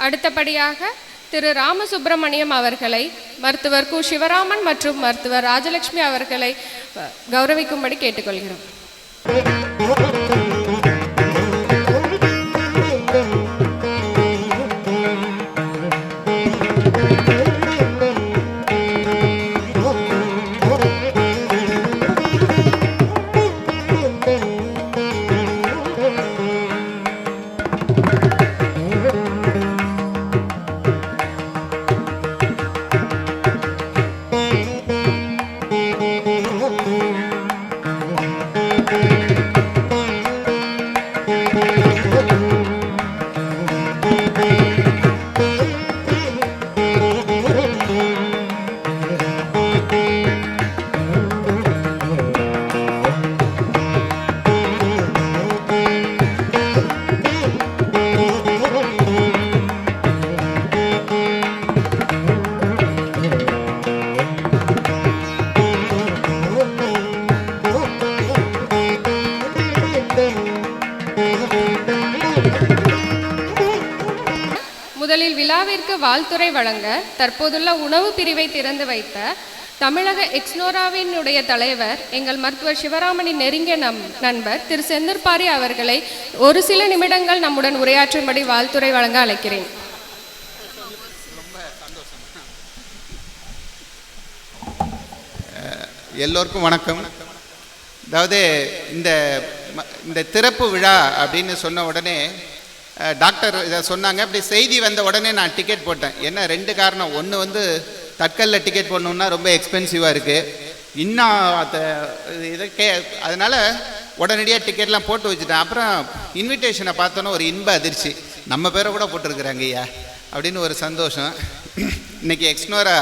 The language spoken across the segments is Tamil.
அடுத்தபடியாக திரு ராமசுப்பிரமணியம் அவர்களை மருத்துவர் கு சிவராமன் மற்றும் மருத்துவர் ராஜலட்சுமி அவர்களை கௌரவிக்கும்படி கேட்டுக்கொள்கிறோம். முதலில் விழாவிற்கு வாழ்த்துரை வழங்க தற்போதுள்ள உணவு பிரிவை திறந்து வைத்த தமிழக எக்ஸ்னோராவினுடைய தலைவர் எங்கள் மருத்துவர் சிவராமனின் நெருங்கிய நண்பர் திரு செந்தூர்பாரி அவர்களை ஒரு சில நிமிடங்கள் நம்முடன் உரையாற்றும்படி வாழ்த்துரை வழங்க அழைக்கிறேன். எல்லோருக்கும் வணக்கம். அதாவது இந்த திறப்பு விழா அப்படின்னு சொன்ன உடனே டாக்டர் இதை சொன்னாங்க. அப்படி செய்தி வந்த உடனே நான் டிக்கெட் போட்டேன். என்ன 2 காரணம். ஒன்று வந்து தட்கலில் டிக்கெட் போடணுன்னா ரொம்ப எக்ஸ்பென்சிவாக இருக்குது. இன்னும் அதனால் உடனடியாக டிக்கெட்லாம் போட்டு வச்சுட்டேன். அப்புறம் இன்விடேஷனை பார்த்தோன்னா ஒரு இன்ப அதிர்ச்சி, நம்ம பேரை கூட போட்டிருக்கிறாங்க ஐயா அப்படின்னு ஒரு சந்தோஷம். இன்றைக்கி எக்ஸ்னோரா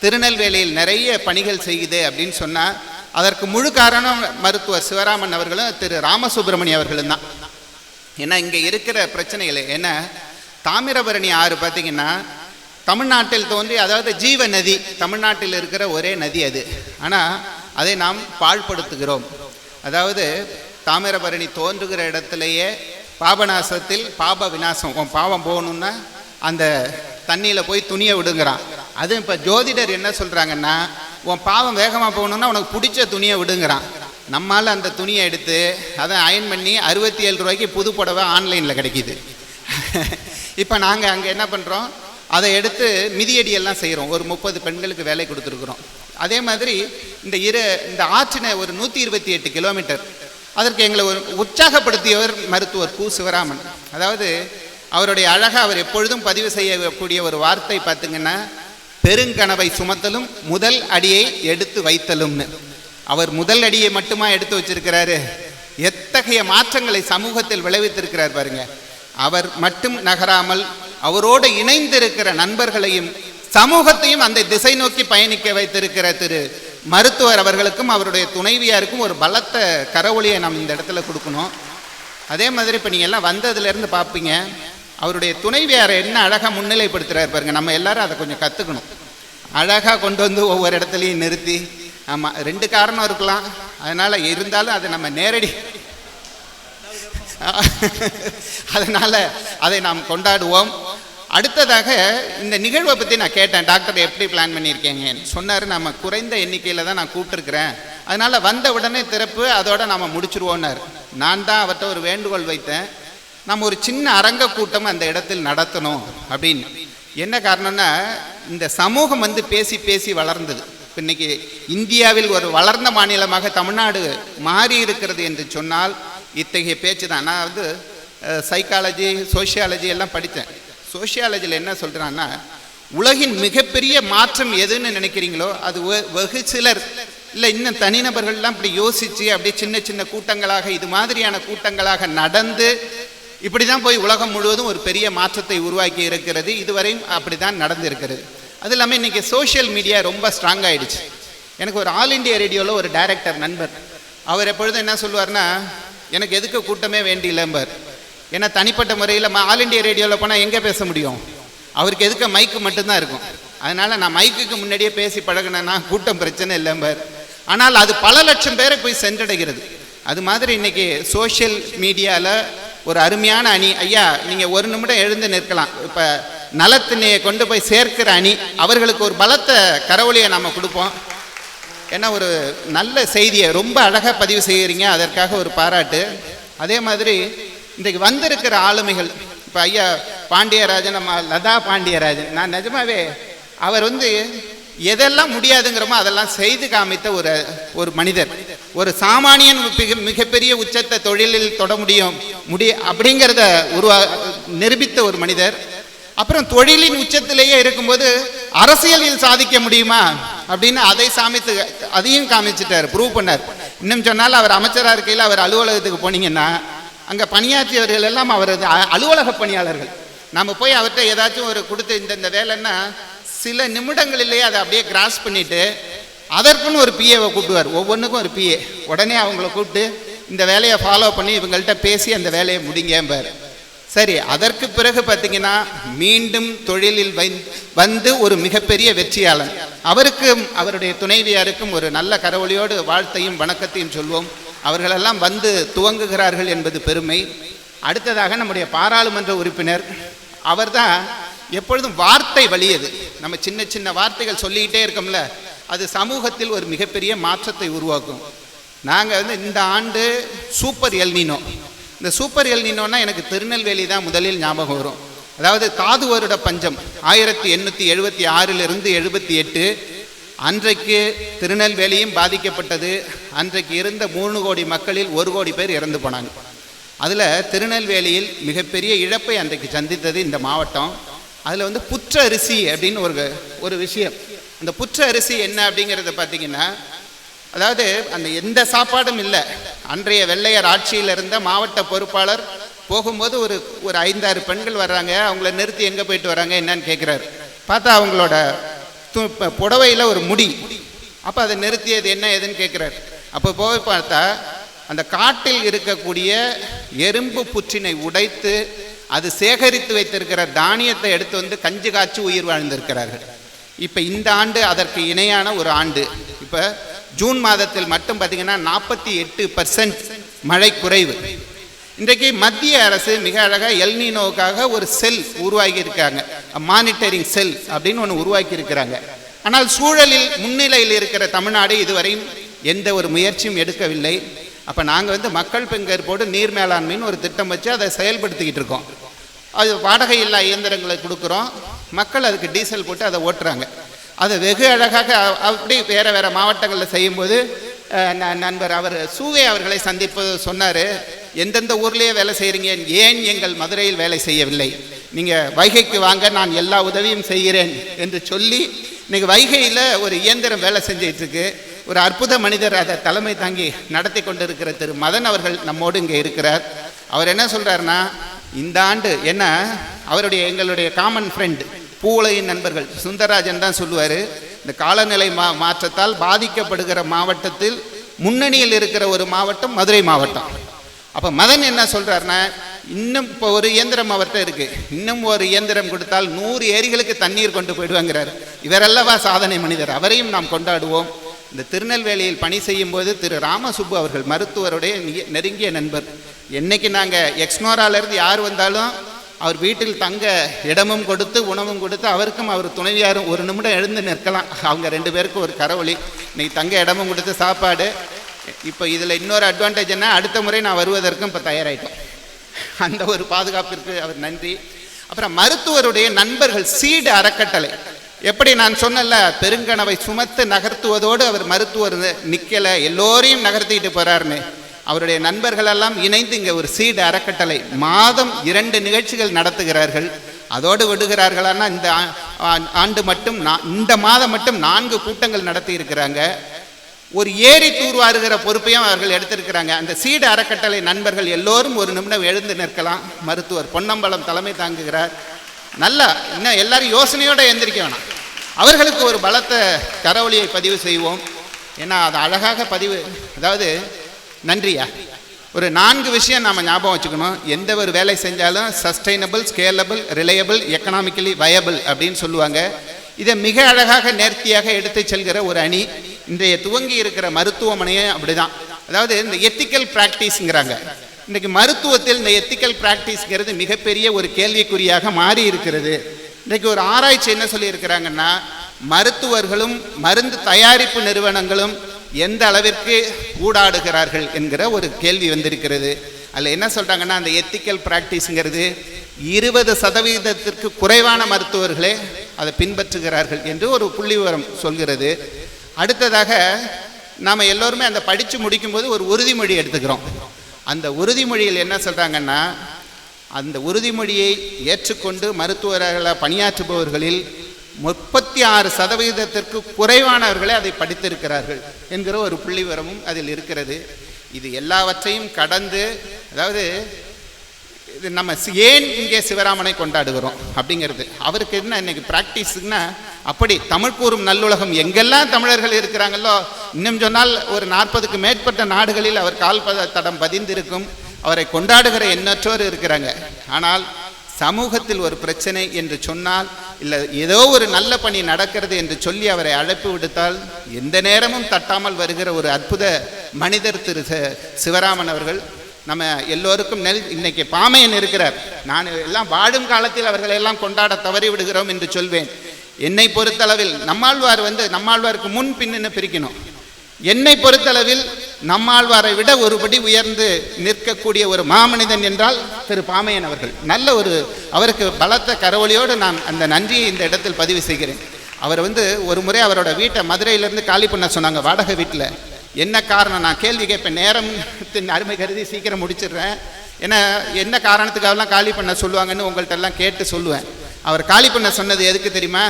திருநெல்வேலியில் நிறைய பணிகள் செய்யுது அப்படின்னு சொன்னால் அதற்கு முழு காரணம் மருத்துவர் சிவராமன் அவர்களும் திரு ராமசுப்பிரமணியம் அவர்களும் தான். ஏன்னா இங்கே இருக்கிற பிரச்சனைகள் என்ன, தாமிரபரணி ஆறு பார்த்திங்கன்னா தமிழ்நாட்டில் தோன்றி, அதாவது ஜீவ நதி, தமிழ்நாட்டில் இருக்கிற ஒரே நதி அது. ஆனால் அதை நாம் பாழ்படுத்துகிறோம். அதாவது தாமிரபரணி தோன்றுகிற இடத்துலையே பாபநாசத்தில் பாப விநாசம், உன் பாவம் போகணுன்னா அந்த தண்ணியில் போய் துணியை விடுங்கிறான். அது இப்போ ஜோதிடர் என்ன சொல்கிறாங்கன்னா, உன் பாவம் வேகமாக போகணுன்னா உனக்கு பிடிச்ச துணியை விடுங்கிறான். நம்மால் அந்த துணியை எடுத்து அதை அயன் பண்ணி 67 ரூபாய்க்கு புது புடவை ஆன்லைனில் கிடைக்கிது. இப்போ நாங்கள் அங்கே என்ன பண்ணுறோம், அதை எடுத்து மிதியடியெல்லாம் செய்கிறோம். ஒரு 30 பெண்களுக்கு வேலை கொடுத்துருக்குறோம். அதே மாதிரி இந்த ஆற்றின ஒரு 128 கிலோமீட்டர், அதற்கு எங்களை ஒரு உற்சாகப்படுத்தியவர் மருத்துவர் கு சிவராமன். அதாவது அவருடைய அழகாக அவர் எப்பொழுதும் பதிவு செய்யக்கூடிய ஒரு வார்த்தை பார்த்திங்கன்னா, பெருங்கனவை சுமத்தலும் முதல் அடியை எடுத்து வைத்தலும்னு. அவர் முதல் அடியை மட்டுமா எடுத்து வச்சிருக்கிறாரு, எத்தகைய மாற்றங்களை சமூகத்தில் விளைவித்திருக்கிறார் பாருங்க. அவர் மட்டும் நகராமல் அவரோடு இணைந்திருக்கிற நண்பர்களையும் சமூகத்தையும் அந்த திசை நோக்கி பயணிக்க வைத்திருக்கிற திரு மருத்துவர் அவர்களுக்கும் அவருடைய துணைவியாருக்கும் ஒரு பலத்த கரவொலியை நாம் இந்த இடத்துல கொடுக்கணும். அதே மாதிரி இப்போ நீங்கள் எல்லாம் வந்ததுலேருந்து பார்ப்பீங்க, அவருடைய துணைவியாரை என்ன அழகாக முன்னிலைப்படுத்துகிறார் பாருங்க. நம்ம எல்லாரும் அதை கொஞ்சம் கற்றுக்கணும். அழகாக கொண்டு வந்து ஒவ்வொரு இடத்துலையும் நிறுத்தி, ஆமாம் 2 காரணம் இருக்கலாம், அதனால் இருந்தாலும் அதை நம்ம நேரடி அதனால் அதை நாம் கொண்டாடுவோம். அடுத்ததாக இந்த நிகழ்வை பற்றி நான் கேட்டேன், டாக்டர் எப்படி பிளான் பண்ணியிருக்கீங்கன்னு சொன்னார். நம்ம குறைந்த எண்ணிக்கையில் தான் நான் கூப்பிட்டுருக்கிறேன், அதனால் வந்த உடனே திறப்பு, அதோட நம்ம முடிச்சிருவோன்னார். நான் தான் அவர்கிட்ட ஒரு வேண்டுகோள் வைத்தேன், நம்ம ஒரு சின்ன அரங்க கூட்டம் அந்த இடத்தில் நடத்தணும் அப்படின்னு. என்ன காரணம்னா, இந்த சமூகம் வந்து பேசி பேசி வளர்ந்தது. இன்னைக்கு இந்தியாவில் ஒரு வளர்ந்த மாநிலமாக தமிழ்நாடு மாறி இருக்கிறது என்று சொன்னால் இத்தகைய பேச்சு தான். நான் வந்து சைக்காலஜி, சோஷியாலஜி எல்லாம் படித்தேன். சோஷியாலஜியில் என்ன சொல்கிறான்னா, உலகின் மிகப்பெரிய மாற்றம் எதுன்னு நினைக்கிறீங்களோ அது வெகு சிலர் இல்லை, இன்னும் தனிநபர்கள்லாம் இப்படி யோசித்து அப்படியே சின்ன சின்ன கூட்டங்களாக, இது மாதிரியான கூட்டங்களாக நடந்து இப்படி தான் போய் உலகம் முழுவதும் ஒரு பெரிய மாற்றத்தை உருவாக்கி இருக்கிறது. இதுவரையும் அப்படி தான் நடந்திருக்கிறது. அது இல்லாமல் இன்றைக்கி சோஷியல் மீடியா ரொம்ப ஸ்ட்ராங் ஆகிடுச்சு. எனக்கு ஒரு ஆல் இண்டியா ரேடியோவில் ஒரு டைரக்டர் நண்பர், அவர் எப்பொழுதும் என்ன சொல்லுவார்னா, எனக்கு எதுக்கு கூட்டமே வேண்டியில்லைம்பார். ஏன்னா தனிப்பட்ட முறையில் ஆல் இண்டியா ரேடியோவில் போனால் எங்கே பேச முடியும், அவருக்கு எதுக்கு மைக்கு மட்டும்தான் இருக்கும். அதனால் நான் மைக்குக்கு முன்னாடியே பேசி பழகினேன்னா கூட்டம் பிரச்சனை இல்லைம்பார். ஆனால் அது பல லட்சம் பேரை போய் சென்றடைகிறது. அது மாதிரி இன்றைக்கி சோஷியல் மீடியாவில் ஒரு அருமையான அணி. ஐயா நீங்கள் ஒரு நிமிடம் எழுந்து நிற்கலாம். இப்போ நலத்தினையை கொண்டு போய் சேர்க்கிற அணி, அவர்களுக்கு ஒரு பலத்த கரவொலியை நம்ம கொடுப்போம். ஏன்னா ஒரு நல்ல செய்தியை ரொம்ப அழகாக பதிவு செய்கிறீங்க, அதற்காக ஒரு பாராட்டு. அதே மாதிரி இன்றைக்கு வந்திருக்கிற ஆளுமைகள், இப்போ ஐயா பாண்டியராஜன், நம்ம லதா பாண்டியராஜன், நான் நிஜமாவே அவர் எதெல்லாம் முடியாதுங்கிறோமோ அதெல்லாம் செய்து காமித்த ஒரு மனிதர். ஒரு சாமானியன் மிகப்பெரிய உச்சத்தை தொழிலில் தொட முடியும் அப்படிங்கிறத நிரூபித்த ஒரு மனிதர். அப்புறம் தொழிலின் உச்சத்திலேயே இருக்கும்போது அரசியலில் சாதிக்க முடியுமா அப்படின்னு அதையும் காமிச்சிட்டார், ப்ரூவ் பண்ணார். இன்னும் சொன்னால் அவர் அமைச்சராக இருக்கையில் அவர் அலுவலகத்துக்கு போனீங்கன்னா அங்கே பணியாற்றியவர்கள் எல்லாம் அவரது அலுவலக பணியாளர்கள். நம்ம போய் அவர்கிட்ட ஏதாச்சும் ஒரு கொடுத்து இந்த வேலைன்னா சில நிமிடங்களிலேயே அதை அப்படியே கிராஸ் பண்ணிட்டு அதற்குன்னு ஒரு பிஏவை கூப்பிடுவார். ஒவ்வொன்றுக்கும் ஒரு பிஏ. உடனே அவங்கள கூப்பிட்டு இந்த வேலையை ஃபாலோ பண்ணி இவங்கள்ட்ட பேசி அந்த வேலையை முடிங்கம்பார். சரி, அதற்கு பிறகு பார்த்தீங்கன்னா மீண்டும் தொழிலில் வந்து ஒரு மிகப்பெரிய வெற்றியாளன். அவருக்கும் அவருடைய துணைவியாருக்கும் ஒரு நல்ல கரவொலியோடு வாழ்த்தையும் வணக்கத்தையும் சொல்வோம். அவர்களெல்லாம் வந்து துவங்குகிறார்கள் என்பது பெருமை. அடுத்ததாக நம்முடைய பாராளுமன்ற உறுப்பினர், அவர்தான் எப்பொழுதும் வார்த்தை வலியது. நம்ம சின்ன சின்ன வார்த்தைகள் சொல்லிக்கிட்டே இருக்கோம்ல, அது சமூகத்தில் ஒரு மிகப்பெரிய மாற்றத்தை உருவாக்கும். நாங்கள் இந்த ஆண்டு சூப்பர் எல்னினோ, இந்த சூப்பர் எல்னினோன்னா எனக்கு திருநெல்வேலி தான் முதலில் ஞாபகம் வரும். அதாவது தாது வருட பஞ்சம் 1876 78 அன்றைக்கு திருநெல்வேலியும் பாதிக்கப்பட்டது. அன்றைக்கு இருந்த 3 கோடி மக்களில் 1 கோடி பேர் இறந்து போனாங்க. அதில் திருநெல்வேலியில் மிகப்பெரிய இழப்பை அன்றைக்கு சந்தித்தது இந்த மாவட்டம். அதில் புற்ற அரிசி அப்படின்னு ஒரு விஷயம். அந்த புற்ற அரிசி என்ன அப்படிங்கிறத பார்த்தீங்கன்னா, அதாவது அந்த எந்த சாப்பாடும் இல்லை. அன்றைய வெள்ளையர் ஆட்சியில் இருந்த மாவட்ட பொறுப்பாளர் போகும்போது ஒரு 5-6 பெண்கள் வர்றாங்க. அவங்கள நிறுத்தி எங்கே போயிட்டு வராங்க என்னன்னு கேட்குறாரு. பார்த்தா அவங்களோட புடவையில் ஒரு முடி. அப்போ அதை நிறுத்தியது என்ன ஏதுன்னு கேட்குறாரு. அப்போ போய் பார்த்தா அந்த காட்டில் இருக்கக்கூடிய எறும்பு புற்றினை உடைத்து அது சேகரித்து வைத்திருக்கிற தானியத்தை எடுத்து கஞ்சி காய்ச்சி உயிர் வாழ்ந்திருக்கிறார்கள். இப்போ இந்த ஆண்டு அதற்கு இணையான ஒரு ஆண்டு. இப்போ ஜூன் மாதத்தில் மட்டும் பார்த்தீங்கன்னா 48% மழை குறைவு. இன்றைக்கு மத்திய அரசு மிக அழகாக எல்னினோவுக்காக ஒரு செல் உருவாக்கி இருக்காங்க, மானிட்டரிங் செல் அப்படின்னு ஒன்று உருவாக்கி இருக்கிறாங்க. ஆனால் சூழலில் முன்னிலையில் இருக்கிற தமிழ்நாடு இதுவரையும் எந்த ஒரு முயற்சியும் எடுக்கவில்லை. அப்போ நாங்கள் மக்கள் பங்கேற்போடு நீர் மேலாண்மைன்னு ஒரு திட்டம் வச்சு அதை செயல்படுத்திக்கிட்டு இருக்கோம். அது வாடகை இல்லா இயந்திரங்களை கொடுக்குறோம், மக்கள் அதுக்கு டீசல் போட்டு அதை ஓட்டுறாங்க. அதை வெகு அழகாக அப்படி வேறு வேறு மாவட்டங்களில் செய்யும்போது நண்பர் அவர் சூவே அவர்களை சந்திப்பது சொன்னார், எந்தெந்த ஊர்லேயே வேலை செய்கிறீங்க, ஏன் எங்கள் மதுரையில் வேலை செய்யவில்லை, நீங்கள் வைகைக்கு வாங்க, நான் எல்லா உதவியும் செய்கிறேன் என்று சொல்லி இன்றைக்கி வைகையில் ஒரு இயந்திரம் வேலை செஞ்சிட்ருக்கு. ஒரு அற்புத மனிதர் அதை தலைமை தாங்கி நடத்தி கொண்டிருக்கிற திரு மதன் அவர்கள் நம்மோடு இங்கே இருக்கிறார். அவர் என்ன சொல்கிறாருன்னா, இந்த ஆண்டு என்ன எங்களுடைய காமன் ஃப்ரெண்ட் பூவுலகின் நண்பர்கள் சுந்தரராஜன் தான் சொல்லுவார், இந்த காலநிலை மாற்றத்தால் பாதிக்கப்படுகிற மாவட்டத்தில் முன்னணியில் இருக்கிற ஒரு மாவட்டம் மதுரை மாவட்டம். அப்போ மதன் என்ன சொல்கிறாருன்னா, இன்னும் இப்போ ஒரு இயந்திரம் அவர்கிட்ட இருக்குது, இன்னும் ஒரு இயந்திரம் கொடுத்தால் 100 ஏரிகளுக்கு தண்ணீர் கொண்டு போயிடுவாங்கிறார். இவரெல்லவா சாதனை மனிதர், அவரையும் நாம் கொண்டாடுவோம். இந்த திருநெல்வேலியில் பணி செய்யும் போது திரு ராமசுப்பு அவர்கள் மருத்துவருடைய நெருங்கிய நண்பர். என்னைக்கு நாங்கள் எக்ஸ்னோராலேருந்து யார் வந்தாலும் அவர் வீட்டில் தங்க இடமும் கொடுத்து உணவும் கொடுத்து, அவருக்கும் அவர் துணைவியாரும் ஒரு நிமிடம் எழுந்து நிற்கலாம், அவங்க 2 பேருக்கும் ஒரு கரவொலி. இன்னைக்கு தங்க இடமும் கொடுத்து சாப்பாடு. இப்போ இதில் இன்னொரு அட்வான்டேஜ் என்ன, அடுத்த முறை நான் வருவதற்கும் இப்போ தயாராகிட்டோம். அந்த ஒரு பாதுகாப்பிற்கு அவர் நன்றி. அப்புறம் மருத்துவருடைய நண்பர்கள் சீடு அறக்கட்டளை, எப்படி நான் சொன்னல பெருங்கனவை சுமத்து நகர்த்துவதோடு அவர் மருத்துவர் நிற்கலை, எல்லோரையும் நகர்த்திக்கிட்டு போகிறாருன்னு அவருடைய நண்பர்கள் எல்லாம் இணைந்து இங்கே ஒரு சீடு அறக்கட்டளை மாதம் 2 நிகழ்ச்சிகள் நடத்துகிறார்கள். அதோடு விடுகிறார்களானா இந்த ஆண்டு மட்டும் இந்த மாதம் மட்டும் 4 கூட்டங்கள் நடத்தி இருக்கிறாங்க. ஒரு ஏரி தூர்வாருகிற பொறுப்பையும் அவர்கள் எடுத்திருக்கிறாங்க. அந்த சீடு அறக்கட்டளை நண்பர்கள் எல்லோரும் ஒரு நிமிடம் எழுந்து நிற்கலாம். மருத்துவர் பொன்னம்பலம் தலைமை தாங்குகிறார். நல்லா இன்னும் எல்லாரும் யோசனையோடு எந்திரிக்க வேணாம், அவர்களுக்கு ஒரு பலத்த கரவொலியை பதிவு செய்வோம். ஏன்னா அது அழகாக பதிவு, அதாவது நன்றியா. ஒரு 4 விஷயம் நாம் ஞாபகம் வச்சுக்கணும். எந்த ஒரு வேலை செஞ்சாலும் sustainable, scalable, reliable, economically viable அப்படின்னு சொல்லுவாங்க. இதை மிக அழகாக நேர்த்தியாக எடுத்து செல்கிற ஒரு அணி இன்றைய துவங்கி இருக்கிற மருத்துவமனையே அப்படிதான். அதாவது இந்த எத்திக்கல் ப்ராக்டிஸ்ங்கிறாங்க. இன்றைக்கு மருத்துவத்தில் இந்த எத்திக்கல் பிராக்டிஸ்ங்கிறது மிகப்பெரிய ஒரு கேள்விக்குறியாக மாறி இருக்கிறது. இன்றைக்கு ஒரு ஆராய்ச்சி என்ன சொல்லியிருக்கிறாங்கன்னா, மருத்துவர்களும் மருந்து தயாரிப்பு நிறுவனங்களும் எந்த அளவிற்கு ஊடாடுகிறார்கள் என்கிற ஒரு கேள்வி வந்திருக்கிறது. அதில் என்ன சொல்கிறாங்கன்னா, அந்த எத்திக்கல் பிராக்டிஸ்ங்கிறது 20% குறைவான மருத்துவர்களே அதை பின்பற்றுகிறார்கள் என்று ஒரு புள்ளி விவரம் சொல்கிறது. அடுத்ததாக நாம் எல்லோருமே அந்த படித்து முடிக்கும்போது ஒரு உறுதிமொழி எடுத்துக்கிறோம். அந்த உறுதிமொழியில் என்ன சொல்கிறாங்கன்னா, அந்த உறுதிமொழியை ஏற்றுக்கொண்டு மருத்துவர்களாக பணியாற்றுபவர்களில் 36% குறைவானவர்களே அதை படித்திருக்கிறார்கள் என்கிற ஒரு புள்ளி விவரமும் அதில் இருக்கிறது. இது எல்லாவற்றையும் கடந்து, அதாவது இது நம்ம ஏன் இங்கே சிவராமனை கொண்டாடுகிறோம் அப்படிங்கிறது, அவருக்கு என்ன இன்னைக்கு ப்ராக்டிஸ்னா, அப்படி தமிழ் கூறும் நல்லுலகம் எங்கெல்லாம் தமிழர்கள் இருக்கிறாங்களோ, இன்னும் சொன்னால் ஒரு 40க்கு மேற்பட்ட நாடுகளில் அவர் கால் தடம் பதிந்திருக்கும். அவரை கொண்டாடுகிற எண்ணற்றோர் இருக்கிறாங்க. ஆனால் சமூகத்தில் ஒரு பிரச்சனை என்று சொன்னால், இல்லை ஏதோ ஒரு நல்ல பணி நடக்கிறது என்று சொல்லி அவரை அழைப்பு விடுத்தால் எந்த நேரமும் தட்டாமல் வருகிற ஒரு அற்புத மனிதர் திரு சிவராமன் அவர்கள். நம்ம எல்லோருக்கும் இன்னைக்கு பாமையன் இருக்கிறார். நான் எல்லாம் வாழும் காலத்தில் அவர்களை எல்லாம் கொண்டாட தவறி விடுகிறோம் என்று சொல்வேன். என்னை பொறுத்தளவில் நம்மாழ்வாருக்கு முன் பின்னு பிரிக்கணும். என்னை பொறுத்தளவில் நம்மாழ்வாரை விட ஒருபடி உயர்ந்து நிற்கக்கூடிய ஒரு மாமனிதன் என்றால் திரு பாமையன் அவர்கள். அவருக்கு பலத்த கரவொலியோடு நான் அந்த நன்றியை இந்த இடத்தில் பதிவு செய்கிறேன். அவர் ஒரு முறை அவரோட வீட்டை மதுரையிலேருந்து காலி பண்ண சொன்னாங்க, வாடகை வீட்டில். என்ன காரணம், நான் கேள்வி கேட்பேன், நேரத்தின் அருமை கருதி சீக்கிரம் முடிச்சிடுறேன். ஏன்னா என்ன காரணத்துக்காகலாம் காலி பண்ண சொல்லுவாங்கன்னு உங்கள்கிட்ட எல்லாம் கேட்டு சொல்லுவேன். அவர் காலி பண்ண சொன்னது எதுக்கு தெரியுமா?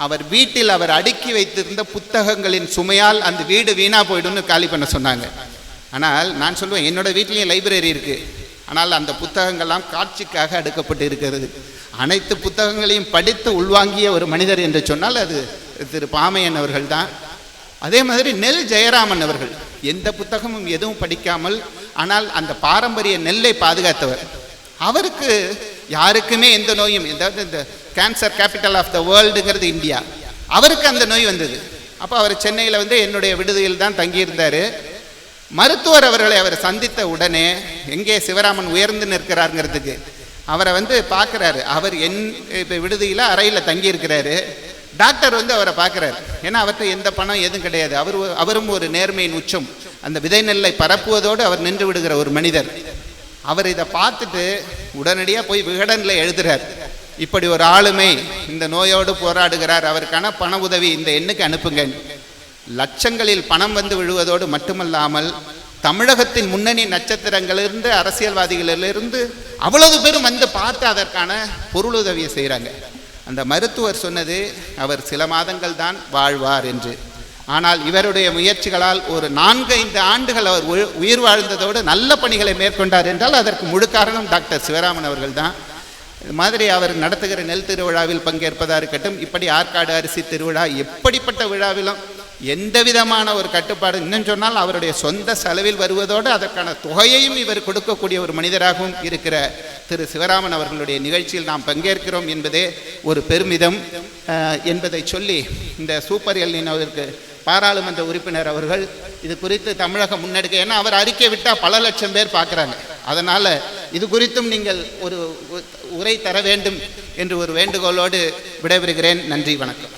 அவர் வீட்டில் அவர் அடுக்கி வைத்திருந்த புத்தகங்களின் சுமையால் அந்த வீடு வீணா போயிடும்னு காலி பண்ண சொன்னாங்க. ஆனால் நான் சொல்லுவேன், என்னோட வீட்லேயும் லைப்ரரி இருக்கு. ஆனால் அந்த புத்தகங்கள்லாம் காட்சிக்காக அடுக்கப்பட்டு இருக்கிறது. அனைத்து புத்தகங்களையும் படித்து உள்வாங்கிய ஒரு மனிதர் என்று சொன்னால் அது திரு பாமையன் அவர்கள் தான். அதே மாதிரி நெல் ஜெயராமன் அவர்கள் எந்த புத்தகமும் எதுவும் படிக்காமல், ஆனால் அந்த பாரம்பரிய நெல்லை பாதுகாத்தவர். அவருக்கு யாருக்குமே எந்த நோயும், இந்த கேன்சர் கேபிட்டல் ஆஃப் த வேர்ல்டுங்கிறது இந்தியா, அவருக்கு அந்த நோய் வந்தது. அப்போ அவர் சென்னையில் என்னுடைய விடுதியில் தான் தங்கியிருந்தார். மருத்துவர் அவர்களை அவர் சந்தித்த உடனே எங்கே சிவராமன் உயர்ந்து நிற்கிறாருங்கிறதுக்கு அவரை பார்க்குறாரு. அவர் இப்போ விடுதியில் அறையில் தங்கியிருக்கிறாரு. டாக்டர் அவரை பார்க்குறாரு. ஏன்னா அவர்கிட்ட எந்த பணம் எதுவும் கிடையாது. அவரும் ஒரு நேர்மையின் உச்சம். அந்த விதை நெல்லை பரப்புவதோடு அவர் நின்று விடுகிற ஒரு மனிதர். அவர் இதை பார்த்துட்டு உடனடியாக போய் விகடனில் எழுதுகிறார், இப்படி ஒரு ஆளுமை இந்த நோயோடு போராடுகிறார், அவருக்கான பண உதவி இந்த எண்ணுக்கு அனுப்புங்க. லட்சங்களில் பணம் விழுவதோடு மட்டுமல்லாமல் தமிழகத்தின் முன்னணி நட்சத்திரங்களிலிருந்து அரசியல்வாதிகளிலிருந்து அவ்வளவு பேரும் பார்த்து அதற்கான பொருளுதவியை செய்கிறாங்க. அந்த மருத்துவர் சொன்னது, அவர் சில மாதங்கள் தான் வாழ்வார் என்று. ஆனால் இவருடைய முயற்சிகளால் ஒரு 4-5 ஆண்டுகள் அவர் உயிர் வாழ்ந்ததோடு நல்ல பணிகளை மேற்கொண்டார் என்றால் அதற்கு முழு காரணம் டாக்டர் சிவராமன் அவர்கள் தான். இது மாதிரி அவர் நடத்துகிற நெல் திருவிழாவில் பங்கேற்பதாக இருக்கட்டும், இப்படி ஆற்காடு அரிசி திருவிழா, எப்படிப்பட்ட விழாவிலும் எந்த விதமான ஒரு கட்டுப்பாடு, இன்னும் சொன்னால் அவருடைய சொந்த செலவில் வருவதோடு அதற்கான தொகையையும் இவர் கொடுக்கக்கூடிய ஒரு மனிதராகவும் இருக்கிற திரு சிவராமன் அவர்களுடைய நிகழ்ச்சியில் நாம் பங்கேற்கிறோம் என்பதே ஒரு பெருமிதம் என்பதை சொல்லி, இந்த சூப்பர் எல்னினோவிற்கு பாராளுமன்ற உறுப்பினர் அவர்கள் இது குறித்து தமிழகம் முன்னெடுக்க, ஏன்னா அவர் அறிக்கை விட்டால் பல லட்சம் பேர் பார்க்குறாங்க, அதனால் இது குறித்தும் நீங்கள் ஒரு உரை தர வேண்டும் என்று ஒரு வேண்டுகோளோடு விடைபெறுகிறேன். நன்றி, வணக்கம்.